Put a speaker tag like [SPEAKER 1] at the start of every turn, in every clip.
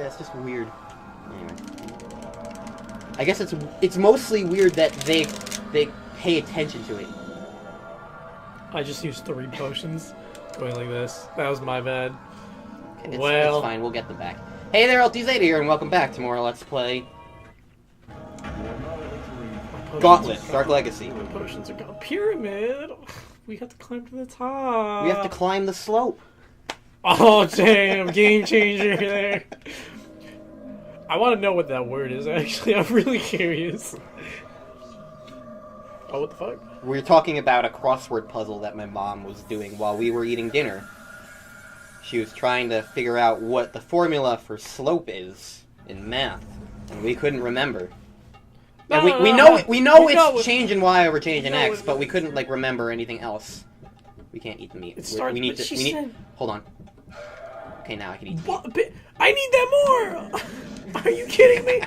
[SPEAKER 1] it's just weird. Anyway. I guess it's mostly weird that they pay attention to it.
[SPEAKER 2] I just used 3 potions. Going like this. That was my bad.
[SPEAKER 1] It's fine, we'll get them back. Hey there, Ultizeta here, and welcome back to more Let's Play Gauntlet, Dark Legacy.
[SPEAKER 2] Potions are gone. Pyramid! We have to climb to the top.
[SPEAKER 1] We have to climb the slope.
[SPEAKER 2] Oh, damn. Game changer there. I want to know what that word is, actually. I'm really curious. Oh, what the fuck?
[SPEAKER 1] We're talking about a crossword puzzle that my mom was doing while we were eating dinner. She was trying to figure out what the formula for slope is in math, and we couldn't remember. And we know it's change in y over change in x, but we couldn't like remember anything else. We can't eat the meat. We need to. Hold on. Okay, now I can eat.
[SPEAKER 2] What? I need that more. Are you kidding me?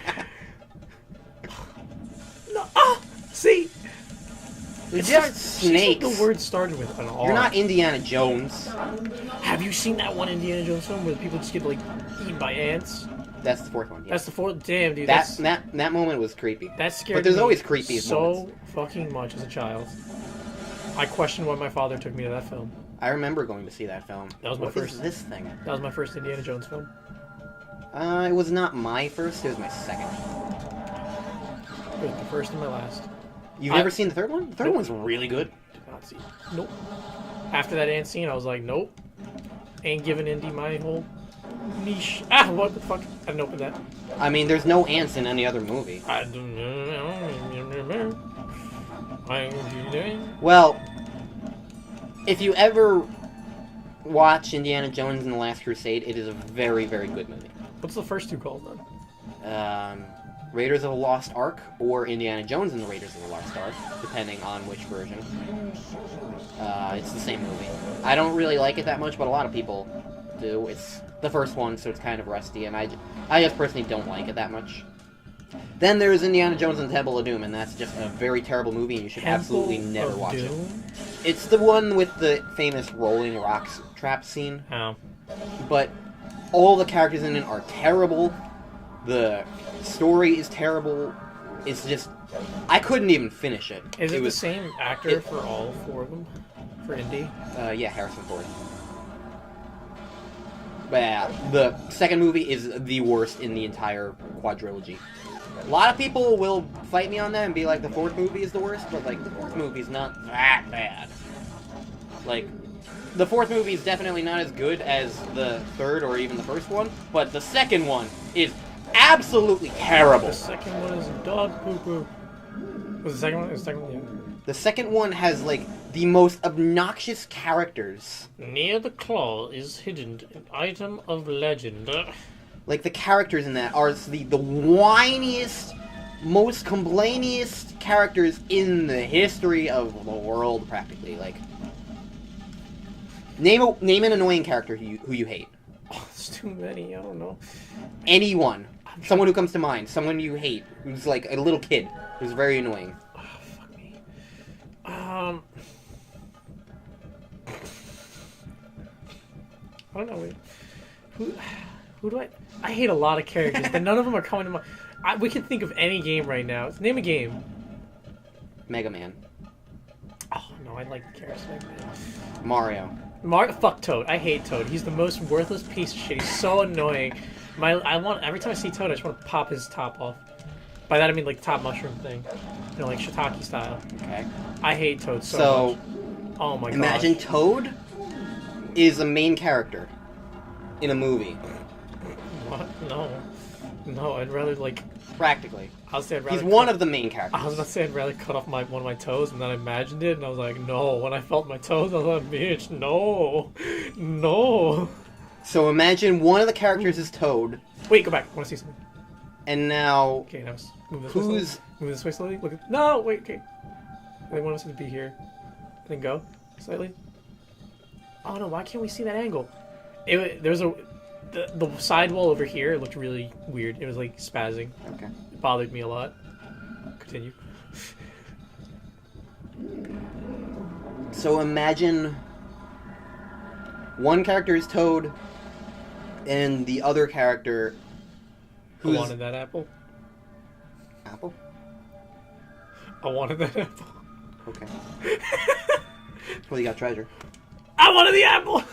[SPEAKER 2] No. Ah, see.
[SPEAKER 1] It's just snakes.
[SPEAKER 2] The word started with an R.
[SPEAKER 1] You're not Indiana Jones.
[SPEAKER 2] Have you seen that one Indiana Jones film where people just get like eaten by ants?
[SPEAKER 1] That's the 4th one. Yeah.
[SPEAKER 2] That's the 4th. Damn, dude.
[SPEAKER 1] That moment was creepy.
[SPEAKER 2] That scared me.
[SPEAKER 1] But there's always creepy
[SPEAKER 2] so fucking much as a child. I questioned why my father took me to that film.
[SPEAKER 1] I remember going to see that film.
[SPEAKER 2] That was my first.
[SPEAKER 1] What is this thing?
[SPEAKER 2] That was my first Indiana Jones film.
[SPEAKER 1] It was not my first. It was my second.
[SPEAKER 2] It was my first and my last.
[SPEAKER 1] You've never seen the 3rd one? The 3rd one's really good.
[SPEAKER 2] Did not see. Nope. After that ant scene, I was like, nope. Ain't giving Indy my whole niche. Ah, what the fuck? I didn't open that.
[SPEAKER 1] I mean, there's no ants in any other movie.
[SPEAKER 2] I don't know.
[SPEAKER 1] Well, if you ever watch Indiana Jones and the Last Crusade, it is a very, very good movie.
[SPEAKER 2] What's the first 2 called then?
[SPEAKER 1] Raiders of the Lost Ark, or Indiana Jones and the Raiders of the Lost Ark, depending on which version. It's the same movie. I don't really like it that much, but a lot of people do. It's the first one, so it's kind of rusty, and I just personally don't like it that much. Then there's Indiana Jones and the Temple of Doom, and that's just a very terrible movie, and you should absolutely never watch it. It's the one with the famous rolling rocks trap scene.
[SPEAKER 2] Oh.
[SPEAKER 1] But all the characters in it are terrible. The story is terrible. It's just... I couldn't even finish it.
[SPEAKER 2] Is it the same actor for all 4 of them? For Indy?
[SPEAKER 1] Yeah, Harrison Ford. But yeah, the 2nd movie is the worst in the entire quadrilogy. A lot of people will fight me on that and be like, the 4th movie is the worst, but like, the 4th movie is not that bad. Like, the 4th movie is definitely not as good as the 3rd or even the 1st one, but the 2nd one is absolutely terrible.
[SPEAKER 2] The 2nd one is dog poo-poo. Was the 2nd one? The 2nd one, yeah.
[SPEAKER 1] The 2nd one has, like, the most obnoxious characters.
[SPEAKER 2] Near the claw is hidden an item of legend.
[SPEAKER 1] Like, the characters in that are the whiniest, most complainiest characters in the history of the world, practically. Like, name an annoying character who you hate.
[SPEAKER 2] Oh, there's too many. I don't know.
[SPEAKER 1] Anyone. Someone who comes to mind. Someone you hate. Who's like a little kid. Who's very annoying.
[SPEAKER 2] Oh, fuck me. I don't know. Wait. Who do I hate a lot of characters, but none of them are coming to mind. We can think of any game right now. Name a game.
[SPEAKER 1] Mega Man.
[SPEAKER 2] Oh, no, I like the characters Mega Man.
[SPEAKER 1] Mario.
[SPEAKER 2] Fuck Toad. I hate Toad. He's the most worthless piece of shit. He's so annoying. Every time I see Toad, I just want to pop his top off. By that I mean like the top mushroom thing. You know, like shiitake style.
[SPEAKER 1] Okay.
[SPEAKER 2] I hate Toad so much. Oh my god.
[SPEAKER 1] Imagine Toad is a main character in a movie.
[SPEAKER 2] What? No, I'd rather like...
[SPEAKER 1] Practically.
[SPEAKER 2] He's
[SPEAKER 1] one of the main characters.
[SPEAKER 2] I was about to say I'd rather cut off one of my toes, and then I imagined it, and I was like, no. When I felt my toes, I was like, bitch, no. No.
[SPEAKER 1] So imagine one of the characters is Toad.
[SPEAKER 2] Wait, go back. I want to see something.
[SPEAKER 1] And now...
[SPEAKER 2] Okay, now move this way slowly. Move this way slowly. Look at... No, wait, okay. They want us to be here. And then go. Slightly. Oh no, why can't we see that angle? There's the side wall over here, it looked really weird. It was like spazzing.
[SPEAKER 1] Okay.
[SPEAKER 2] It bothered me a lot. Continue.
[SPEAKER 1] So imagine one character is Toad, and the other character
[SPEAKER 2] I wanted that apple.
[SPEAKER 1] Apple?
[SPEAKER 2] I wanted that apple.
[SPEAKER 1] Okay. Well, you got treasure.
[SPEAKER 2] I wanted the apple!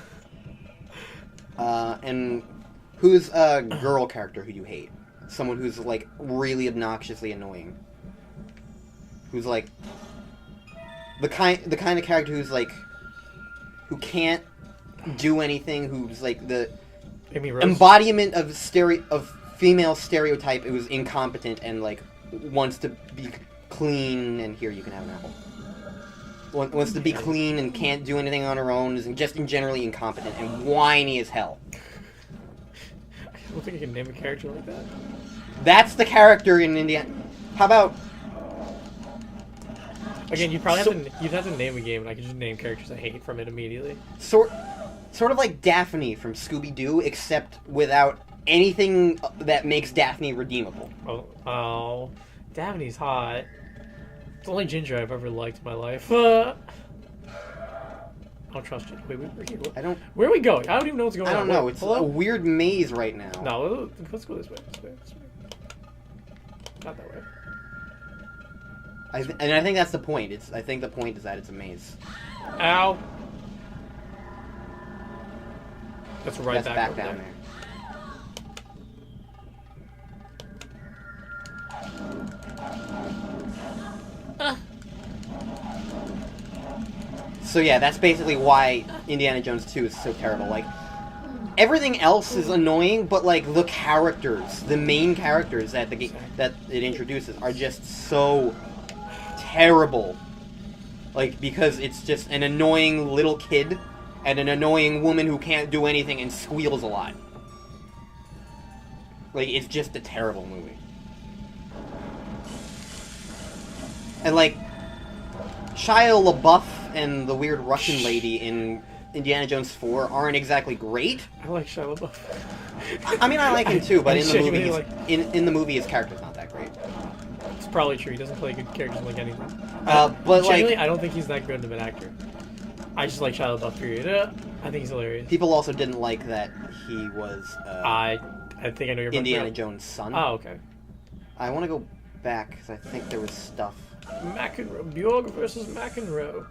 [SPEAKER 1] And who's a girl character who you hate? Someone who's, like, really obnoxiously annoying. Who's, like, the kind of character who's, like, who can't do anything, who's, like, the embodiment of female stereotype, who's incompetent and, like, wants to be clean, and here you can have an apple. Wants to be clean and can't do anything on her own, is just generally incompetent and whiny as hell.
[SPEAKER 2] I don't think I can name a character like that.
[SPEAKER 1] That's the character in Indiana. How about...
[SPEAKER 2] Again, you'd probably have to name a game, and I could just name characters I hate from it immediately.
[SPEAKER 1] Sort of like Daphne from Scooby-Doo, except without anything that makes Daphne redeemable.
[SPEAKER 2] Oh, Daphne's hot. It's the only ginger I've ever liked in my life. I don't trust you. Wait, we're here. Where are we going? I don't even know what's going on.
[SPEAKER 1] I don't know. It's a weird maze right now.
[SPEAKER 2] No, let's go this way. Not that way.
[SPEAKER 1] And I think that's the point. I think the point is that it's a maze.
[SPEAKER 2] Ow. That's right
[SPEAKER 1] back down there. So yeah, that's basically why Indiana Jones 2 is so terrible. Like, everything else is annoying, but like the characters, the main characters that the game that it introduces are just so terrible. Like, because it's just an annoying little kid and an annoying woman who can't do anything and squeals a lot. Like, it's just a terrible movie. And like, Shia LaBeouf and the weird Russian lady in Indiana Jones 4 aren't exactly great.
[SPEAKER 2] I like Shia LaBeouf.
[SPEAKER 1] I mean, I like him too, but in the movie, his character's not that great.
[SPEAKER 2] It's probably true. He doesn't play good characters like anything.
[SPEAKER 1] But
[SPEAKER 2] genuinely,
[SPEAKER 1] like,
[SPEAKER 2] I don't think he's that good of an actor. I just like Shia LaBeouf. Period. I think he's hilarious.
[SPEAKER 1] People also didn't like that he was.
[SPEAKER 2] I think I know your
[SPEAKER 1] Indiana Jones' son.
[SPEAKER 2] Oh, okay.
[SPEAKER 1] I want to go back because I think there was stuff.
[SPEAKER 2] McEnroe, Bjorg versus McEnroe.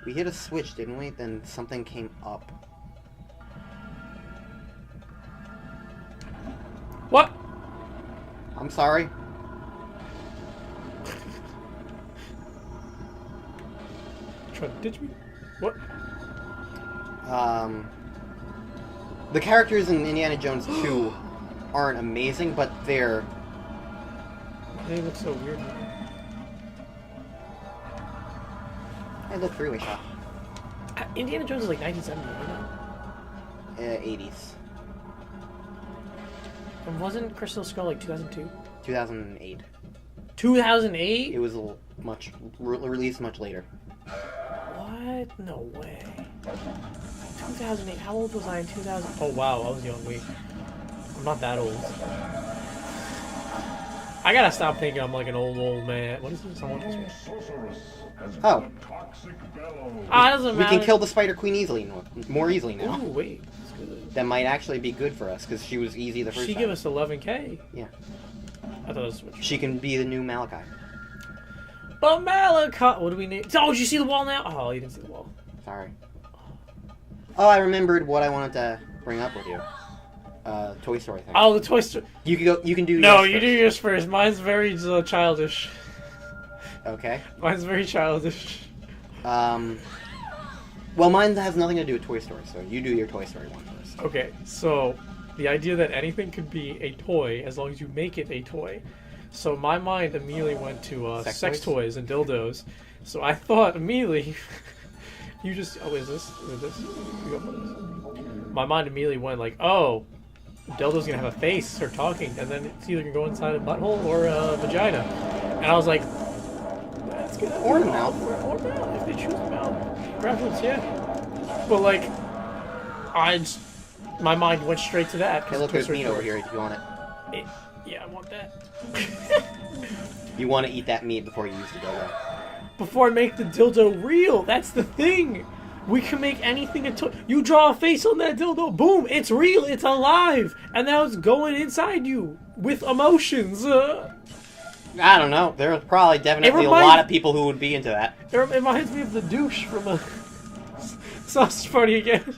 [SPEAKER 1] We hit a switch, didn't we? Then something came up.
[SPEAKER 2] What?
[SPEAKER 1] I'm sorry.
[SPEAKER 2] Trying to ditch me? What?
[SPEAKER 1] The characters in Indiana Jones 2 aren't amazing, but they're...
[SPEAKER 2] They look so weird.
[SPEAKER 1] Hey, look, three-way shot.
[SPEAKER 2] Indiana Jones is like 1970, right?
[SPEAKER 1] 80s.
[SPEAKER 2] And wasn't Crystal Skull like 2002?
[SPEAKER 1] 2008.
[SPEAKER 2] 2008?
[SPEAKER 1] It was released much later.
[SPEAKER 2] What? No way. 2008. How old was I in 2000? Oh wow, I was young. Wait, I'm not that old. I gotta stop thinking I'm like an old man. What is this? Someone else?
[SPEAKER 1] Oh.
[SPEAKER 2] It doesn't matter.
[SPEAKER 1] We can kill the Spider Queen more easily now.
[SPEAKER 2] Ooh, wait. That's good.
[SPEAKER 1] That might actually be good for us because she was easy the first time.
[SPEAKER 2] She gave us 11K.
[SPEAKER 1] Yeah.
[SPEAKER 2] I thought it was switch.
[SPEAKER 1] She can be the new Malachi.
[SPEAKER 2] But Malachi, what do we need? Oh, did you see the wall now? Oh, you didn't see the wall.
[SPEAKER 1] Sorry. Oh, I remembered what I wanted to bring up with you. Toy Story thing.
[SPEAKER 2] Oh, the Toy Story.
[SPEAKER 1] You can go. You can do.
[SPEAKER 2] No,
[SPEAKER 1] yours
[SPEAKER 2] you
[SPEAKER 1] first.
[SPEAKER 2] do yours first. Mine's very childish.
[SPEAKER 1] Okay.
[SPEAKER 2] Mine's very childish.
[SPEAKER 1] Well, mine has nothing to do with Toy Story, so you do your Toy Story one first.
[SPEAKER 2] Okay, so the idea that anything could be a toy as long as you make it a toy. So my mind immediately went to sex toys and dildos. So I thought immediately, you just is this? You go for this. My mind immediately went like, oh, dildo's gonna have a face or talking, and then it's either gonna go inside a butthole or a vagina. And I was like, that's good.
[SPEAKER 1] Or the mouth.
[SPEAKER 2] Or mouth, if they choose the mouth. Preference, yeah. But like, my mind went straight to that.
[SPEAKER 1] Okay, look, there's meat over here if you want it.
[SPEAKER 2] Yeah, I want that.
[SPEAKER 1] You want to eat that meat before you use the dildo.
[SPEAKER 2] Before I make the dildo real, that's the thing. We can make anything a toy. You draw a face on that dildo, boom, it's real, it's alive, and now it's going inside you with emotions.
[SPEAKER 1] I don't know. There's probably definitely a lot of people who would be into that.
[SPEAKER 2] It reminds me of the douche from a Sausage Party again.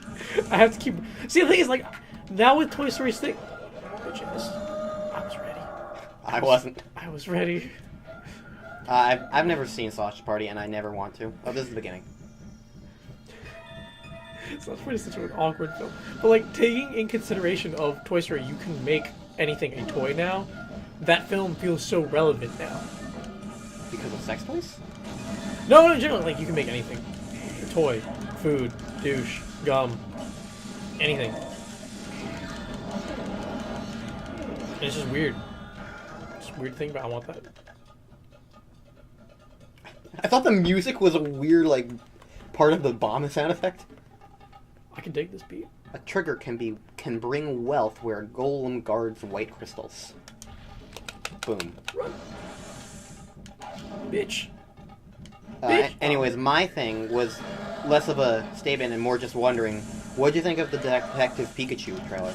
[SPEAKER 2] I have to keep... See, the thing is, like, now with Toy Story's thing... Bitches, I was ready.
[SPEAKER 1] I wasn't.
[SPEAKER 2] I was ready.
[SPEAKER 1] I've never seen Sausage Party, and I never want to. Oh, this is the beginning.
[SPEAKER 2] Sausage Party is such an awkward film. But, like, taking in consideration of Toy Story, you can make anything a toy now. That film feels so relevant now.
[SPEAKER 1] Because of sex toys?
[SPEAKER 2] No, in general, like, you can make anything. A toy, food, douche, gum, anything. And it's just weird. It's a weird thing, but I want that.
[SPEAKER 1] I thought the music was a weird, like, part of the bomb sound effect.
[SPEAKER 2] I can dig this beat.
[SPEAKER 1] A trigger can bring wealth where a golem guards white crystals. Boom.
[SPEAKER 2] Run. Bitch. Bitch.
[SPEAKER 1] Anyways, my thing was less of a statement and more just wondering, what do you think of the Detective Pikachu trailer?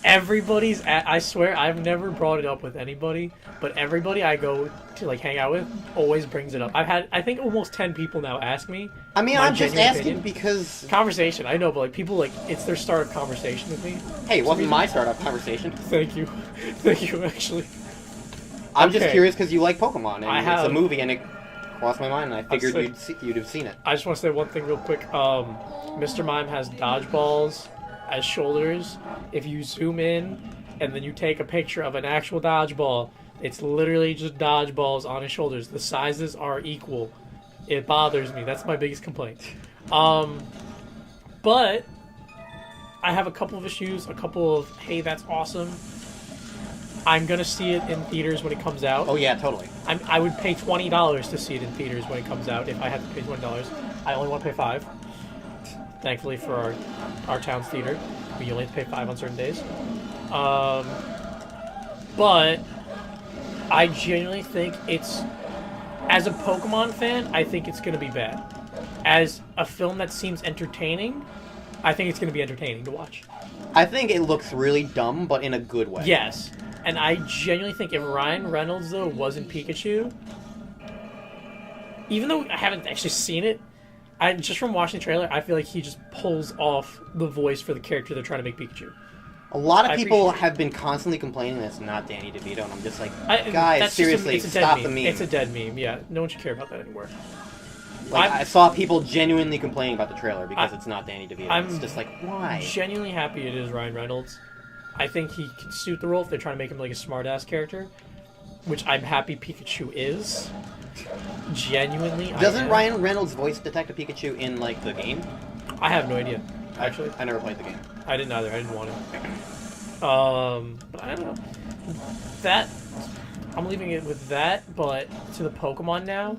[SPEAKER 2] Everybody's I swear, I've never brought it up with anybody, but everybody I go to, like, hang out with always brings it up. I've had, I think, almost 10 people now ask me.
[SPEAKER 1] I mean, I'm just asking
[SPEAKER 2] opinion.
[SPEAKER 1] because...
[SPEAKER 2] Conversation, I know, but, like, people, like, it's their start of conversation with me.
[SPEAKER 1] Hey, it wasn't my startup conversation.
[SPEAKER 2] Thank you. Thank you, actually.
[SPEAKER 1] I'm just curious because you like Pokemon, and
[SPEAKER 2] it's
[SPEAKER 1] a movie, and it crossed my mind, and I figured you'd have seen it.
[SPEAKER 2] I just want to say one thing real quick. Mr. Mime has dodgeballs as shoulders. If you zoom in, and then you take a picture of an actual dodgeball, it's literally just dodgeballs on his shoulders. The sizes are equal. It bothers me. That's my biggest complaint. But I have a couple of issues. A couple of, hey, that's awesome. I'm gonna see it in theaters when it comes out.
[SPEAKER 1] Oh yeah, totally.
[SPEAKER 2] I would pay $20 to see it in theaters when it comes out if I had to pay $20. I only want to pay $5. Thankfully for our town's theater, we only have to pay $5 on certain days. But I genuinely think it's, as a Pokemon fan, I think it's gonna be bad. As a film that seems entertaining, I think it's gonna be entertaining to watch.
[SPEAKER 1] I think it looks really dumb, but in a good way.
[SPEAKER 2] Yes. And I genuinely think if Ryan Reynolds, though, wasn't Pikachu, even though I haven't actually seen it, just from watching the trailer, I feel like he just pulls off the voice for the character they're trying to make Pikachu.
[SPEAKER 1] A lot of people have been constantly complaining that it's not Danny DeVito, and I'm just like, guys, seriously, stop the meme.
[SPEAKER 2] It's a dead meme, yeah. No one should care about that anymore.
[SPEAKER 1] Like, I saw people genuinely complaining about the trailer because it's not Danny DeVito. It's just like, why?
[SPEAKER 2] I'm genuinely happy it is Ryan Reynolds. I think he can suit the role if they're trying to make him like a smart-ass character, which I'm happy Pikachu is. Genuinely,
[SPEAKER 1] Doesn't Ryan Reynolds voice Detective Pikachu in, like, the game?
[SPEAKER 2] I have no idea, actually.
[SPEAKER 1] I never played the game.
[SPEAKER 2] I didn't either. I didn't want to. But I don't know. That, I'm leaving it with that, but to the Pokemon now.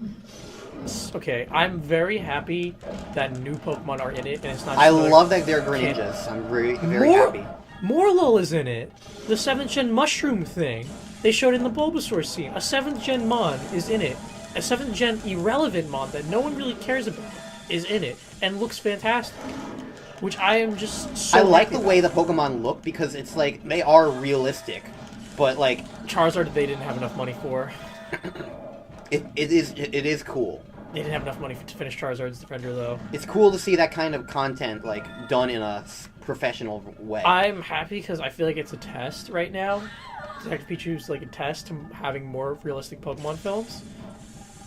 [SPEAKER 2] Okay, I'm very happy that new Pokemon are in it, and it's not.
[SPEAKER 1] I love that they're Greninjas. I'm very happy.
[SPEAKER 2] Morlul is in it. The 7th Gen Mushroom thing. They showed it in the Bulbasaur scene. A 7th Gen Mon is in it. A 7th Gen irrelevant Mon that no one really cares about is in it, and looks fantastic. Which I am just so
[SPEAKER 1] I like the way the Pokemon look because it's like, they are realistic, but like...
[SPEAKER 2] Charizard they didn't have enough money for.
[SPEAKER 1] It is cool.
[SPEAKER 2] They didn't have enough money to finish Charizard's Defender, though.
[SPEAKER 1] It's cool to see that kind of content, like, done in a professional way.
[SPEAKER 2] I'm happy because I feel like it's a test right now. Detective Pikachu's like a test to having more realistic Pokemon films.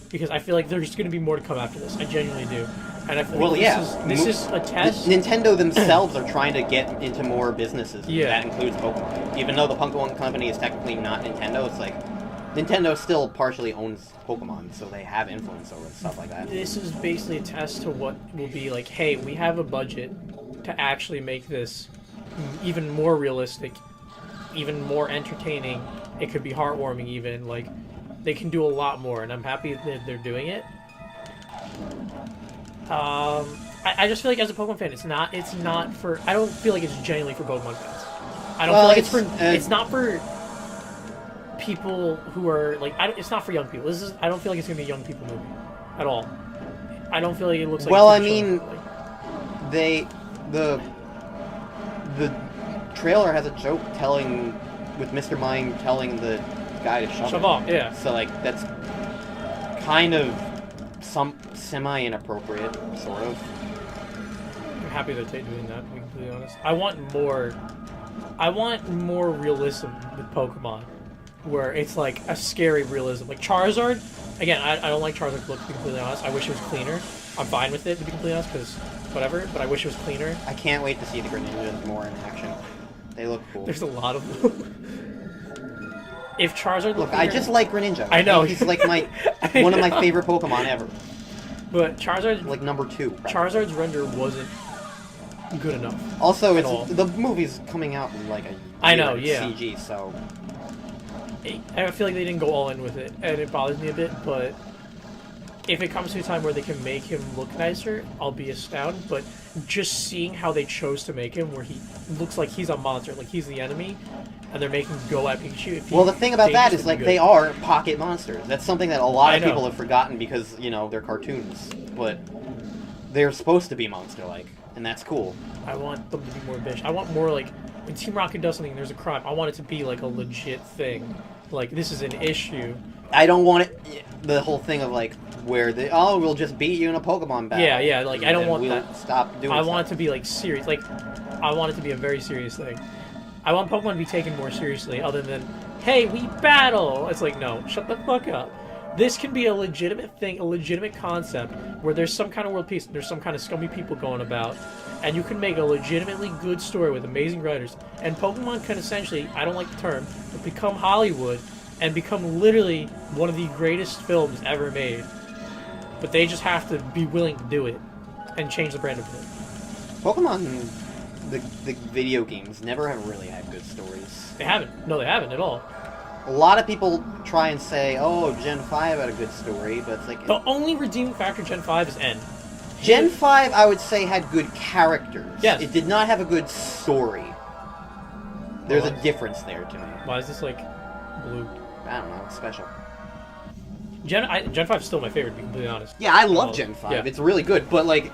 [SPEAKER 2] Because I feel like there's going to be more to come after this. I genuinely do. And I feel like this is a test.
[SPEAKER 1] Nintendo themselves are trying to get into more businesses.
[SPEAKER 2] Yeah.
[SPEAKER 1] That includes Pokemon. Even though the Pokemon company is technically not Nintendo, it's like... Nintendo still partially owns Pokemon, so they have influence over stuff like that.
[SPEAKER 2] This is basically a test to what will be like, hey, we have a budget to actually make this even more realistic, even more entertaining. It could be heartwarming even. Like, they can do a lot more, and I'm happy that they're doing it. I just feel like as a Pokemon fan, it's not for... I don't feel like it's genuinely for Pokemon fans. I don't feel like it's for... it's not for... people who are like it's not for young people. I don't feel like it's gonna be a young people movie at all. I don't feel like it looks like.
[SPEAKER 1] Well, I mean, the trailer has a joke with Mr. Mime telling the guy to shove
[SPEAKER 2] off. Yeah.
[SPEAKER 1] So like that's kind of some semi-inappropriate, sort of.
[SPEAKER 2] I'm happy they're doing that, to be completely honest. I want more realism with Pokemon, where it's like a scary realism. Like Charizard, again, I don't like Charizard's look, to be completely honest. I wish it was cleaner. I'm fine with it, to be completely honest, because whatever, but I wish it was cleaner.
[SPEAKER 1] I can't wait to see the Greninjas more in action. They look cool.
[SPEAKER 2] There's a lot of them. If Charizard
[SPEAKER 1] look, I just like Greninja.
[SPEAKER 2] I know.
[SPEAKER 1] He's like one of my favorite Pokemon ever.
[SPEAKER 2] But Charizard,
[SPEAKER 1] like number 2. Probably.
[SPEAKER 2] Charizard's render wasn't good enough.
[SPEAKER 1] Also, the movie's coming out in like a CG, so
[SPEAKER 2] I feel like they didn't go all in with it, and it bothers me a bit. But if it comes to a time where they can make him look nicer, I'll be astounded. But just seeing how they chose to make him, where he looks like he's a monster, like he's the enemy, and they're making him go at Pikachu.
[SPEAKER 1] Well, the thing about that is, like, they are pocket monsters. That's something that a lot of people have forgotten because, you know, they're cartoons. But they're supposed to be monster-like, and that's cool.
[SPEAKER 2] I want them to be more bitch. I want more, like, when Team Rocket does something and there's a crime, I want it to be, like, a legit thing. Like, this is an issue.
[SPEAKER 1] I don't want it, the whole thing of, like, where we'll just beat you in a Pokemon battle.
[SPEAKER 2] Yeah, like, I don't want that.
[SPEAKER 1] Stop doing
[SPEAKER 2] I want it to be, like, serious. Like, I want it to be a very serious thing. I want Pokemon to be taken more seriously, other than, hey, we battle! It's like, no, shut the fuck up. This can be a legitimate thing, a legitimate concept, where there's some kind of world peace, there's some kind of scummy people going about, and you can make a legitimately good story with amazing writers, and Pokemon can essentially, I don't like the term, but become Hollywood, and become literally one of the greatest films ever made. But they just have to be willing to do it, and change the brand a bit.
[SPEAKER 1] Pokemon, the video games, never have really had good stories.
[SPEAKER 2] They haven't. No, they haven't at all.
[SPEAKER 1] A lot of people try and say, oh, Gen 5 had a good story, but it's like...
[SPEAKER 2] The only redeeming factor Gen 5 is N.
[SPEAKER 1] Gen 5, I would say, had good characters.
[SPEAKER 2] Yes.
[SPEAKER 1] It did not have a good story. There's a difference there to me.
[SPEAKER 2] Why is this, like, blue?
[SPEAKER 1] I don't know. It's special.
[SPEAKER 2] Gen 5 is still my favorite, to be completely honest.
[SPEAKER 1] Yeah, I love Gen 5. Yeah. It's really good, but, like,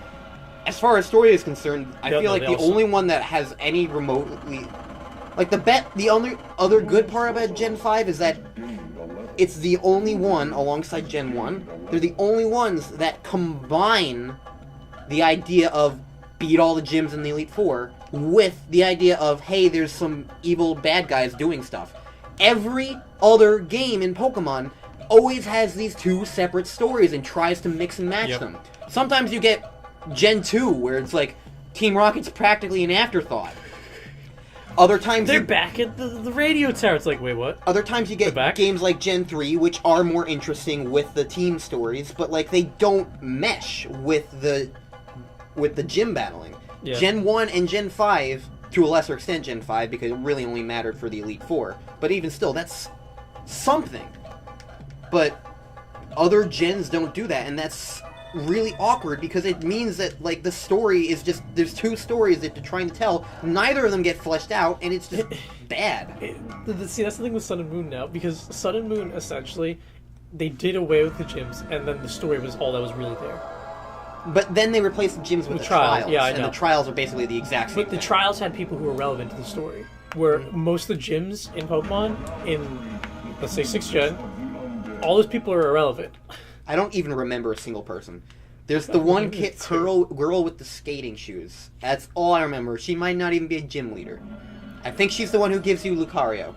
[SPEAKER 1] as far as story is concerned, I feel like the only one that has any remotely... Like, the only other good part about Gen 5 is that it's the only one, alongside Gen 1, they're the only ones that combine the idea of beat all the gyms in the Elite Four with the idea of, hey, there's some evil bad guys doing stuff. Every other game in Pokemon always has these two separate stories and tries to mix and match them. Sometimes you get Gen 2, where it's like, Team Rocket's practically an afterthought. Other times
[SPEAKER 2] they're back at the radio tower. It's like, wait, what?
[SPEAKER 1] Other times you get games like Gen 3, which are more interesting with the team stories, but like they don't mesh with the gym battling. Yeah. Gen 1 and Gen 5, to a lesser extent Gen 5, because it really only mattered for the Elite Four. But even still, that's something. But other gens don't do that, and that's really awkward because it means that like the story is just there's two stories that they're trying to tell, neither of them get fleshed out, and it's just bad.
[SPEAKER 2] See, that's the thing with Sun and Moon now, because Sun and Moon essentially they did away with the gyms, and then the story was all that was really there.
[SPEAKER 1] But then they replaced the gyms with the trials.
[SPEAKER 2] Yeah, I know.
[SPEAKER 1] And the trials are basically the exact same
[SPEAKER 2] thing. The trials had people who were relevant to the story, where most of the gyms in Pokemon in let's say 6th gen, all those people are irrelevant.
[SPEAKER 1] I don't even remember a single person. There's the one girl with the skating shoes. That's all I remember. She might not even be a gym leader. I think she's the one who gives you Lucario.